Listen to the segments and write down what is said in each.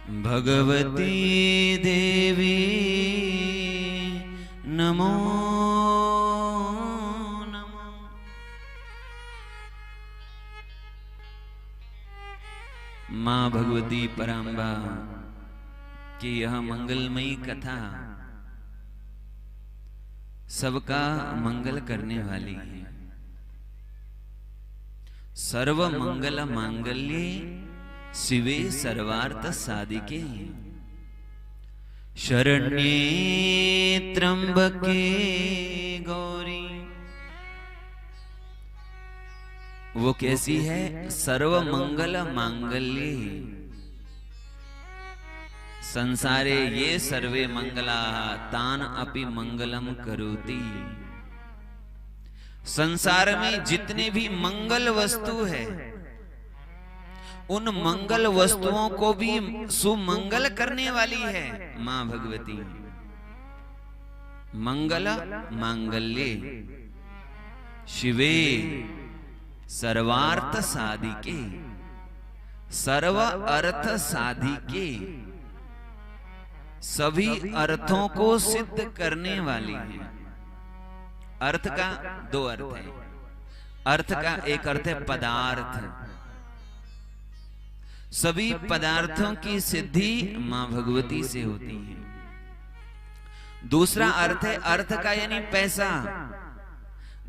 भगवती देवी नमो नमः। माँ भगवती पराम्बा की यह मंगलमयी कथा सबका मंगल करने वाली है। सर्व मंगल मांगल्ये शिवे सर्वार्थ साधिके शरण्ये त्र्यंबके गौरी। वो कैसी है? सर्व मंगल मांगल्ये संसारे ये सर्वे मंगला तान अपि मंगलम करोति। संसार में जितने भी मंगल वस्तु है उन मंगल वस्तुओं को भी सुमंगल करने वाली है मां भगवती। मंगल मांगल्ये शिवे सर्वार्थ साधिके सर्व अर्थ साधिके सभी अर्थों को सिद्ध करने वाली है। अर्थ का दो अर्थ है। अर्थ का एक अर्थ है पदार्थ। सभी पदार्थों की सिद्धि मां भगवती से होती है। दूसरा अर्थ है अर्थ का यानी पैसा।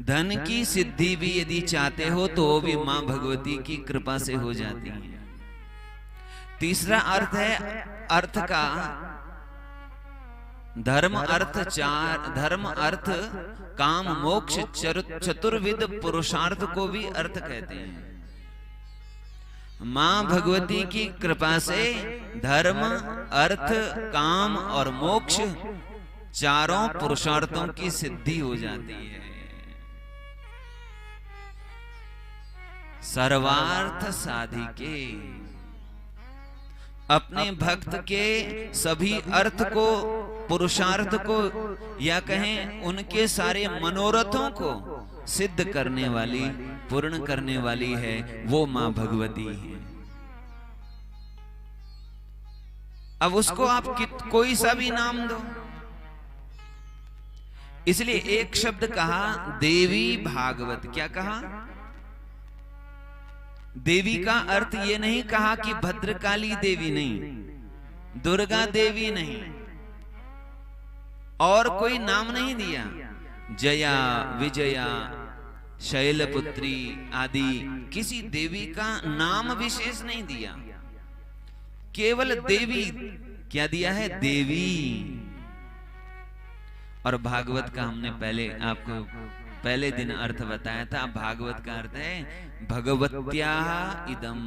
धन की सिद्धि भी यदि चाहते हो तो वो भी मां भगवती की कृपा से हो जाती है। तीसरा अर्थ है अर्थ का धर्म अर्थ चार धर्म अर्थ काम मोक्ष चतुर्विध पुरुषार्थ को भी अर्थ कहते हैं। मां भगवती की कृपा से धर्म अर्थ काम और मोक्ष चारों पुरुषार्थों की सिद्धि हो जाती है। सर्वार्थ साधिके अपने भक्त के सभी अर्थ को पुरुषार्थ को या कहें उनके सारे मनोरथों को सिद्ध करने वाली पूर्ण करने वाली है वो मां भगवती है। अब उसको आप कोई सा भी नाम दो। इसलिए एक शब्द कहा देवी भागवत। क्या कहा? देवी का अर्थ ये नहीं कहा कि भद्रकाली देवी नहीं, दुर्गा देवी नहीं, और कोई नाम नहीं दिया। जया विजया शैलपुत्री आदि किसी देवी का नाम विशेष नहीं दिया। केवल देवी। क्या दिया है? देवी। और भागवत का हमने पहले आपको पहले दिन अर्थ बताया था। भागवत का अर्थ है भगवत्या इदम।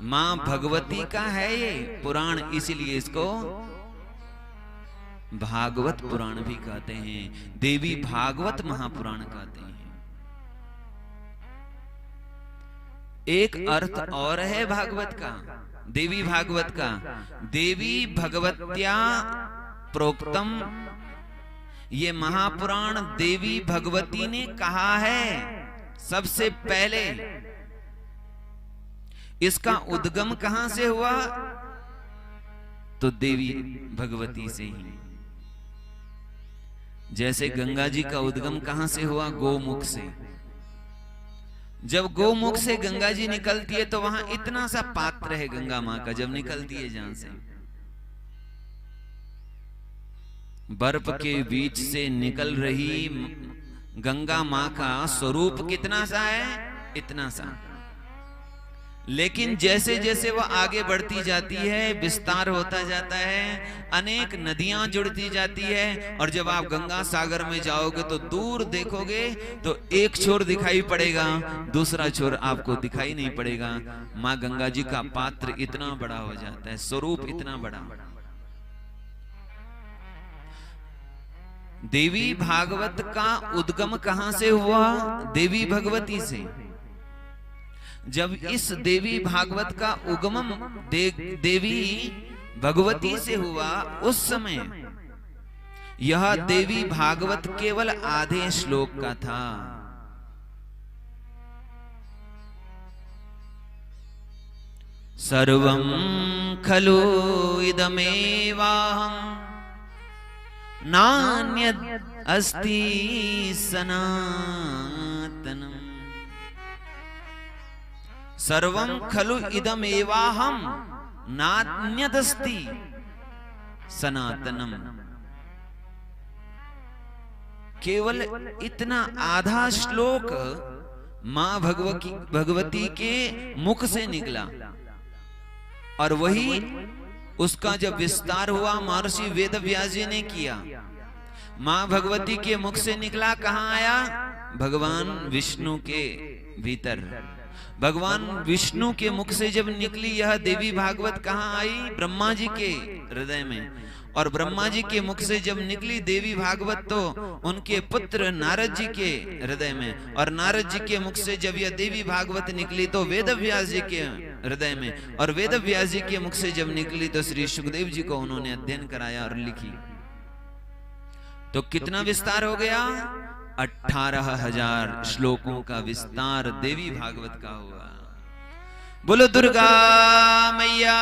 मां भगवती का है ये पुराण, इसीलिए इसको भागवत पुराण भी कहते हैं। देवी भागवत महापुराण कहते हैं। एक अर्थ और है भागवत का, देवी भागवत का। देवी भगवत्या प्रोक्तम। ये महापुराण देवी भगवती ने कहा है सबसे पहले। इसका उद्गम कहां से हुआ? तो देवी भगवती से ही। जैसे गंगा जी का उद्गम कहां से हुआ? गोमुख से। जब गोमुख से गंगा जी निकलती है तो वहां इतना सा पात्र है गंगा मां का। जब निकलती है जहां से बर्फ के बीच से निकल रही गंगा मां का स्वरूप कितना सा है? इतना सा। लेकिन जैसे जैसे वह आगे बढ़ती जाती है, विस्तार होता जाता है, अनेक नदियां जुड़ती जाती है, और जब आप गंगा सागर में जाओगे तो दूर देखोगे तो एक छोर दिखाई पड़ेगा, दूसरा छोर आपको दिखाई नहीं पड़ेगा। मां गंगा जी का पात्र इतना बड़ा हो जाता है, स्वरूप इतना बड़ा। देवी भागवत का उद्गम कहां से हुआ? देवी भगवती से। जब इस देवी भागवत का उगम देवी भगवती से हुआ, उस समय यह देवी भागवत केवल आधे श्लोक का था। सर्वं खलु इदमेवाहं नान्यद् अस्ति सनातनम्। सर्वं खलु इदमेवाहं नान्यदस्ति सनातनम। केवल इतना आधा श्लोक मां भगवती के मुख से निकला और वही उसका जब विस्तार हुआ महर्षि वेदव्यास जी ने किया। मां भगवती के मुख से निकला, कहां आया? भगवान विष्णु के भीतर। भगवान विष्णु के मुख से जब निकली यह देवी भागवत कहां आई? ब्रह्मा जी के हृदय में। और ब्रह्मा जी के मुख से जब निकली देवी भागवत तो उनके पुत्र नारद जी के हृदय में। और नारद जी के मुख से जब यह देवी भागवत निकली तो वेदव्यास जी के हृदय में। और वेदव्यास जी के मुख से जब निकली तो श्री सुखदेव जी को उन्होंने अध्ययन कराया और लिखी। तो कितना विस्तार हो गया? 18,000 श्लोकों का विस्तार देवी भागवत का हुआ। बोलो दुर्गा मैया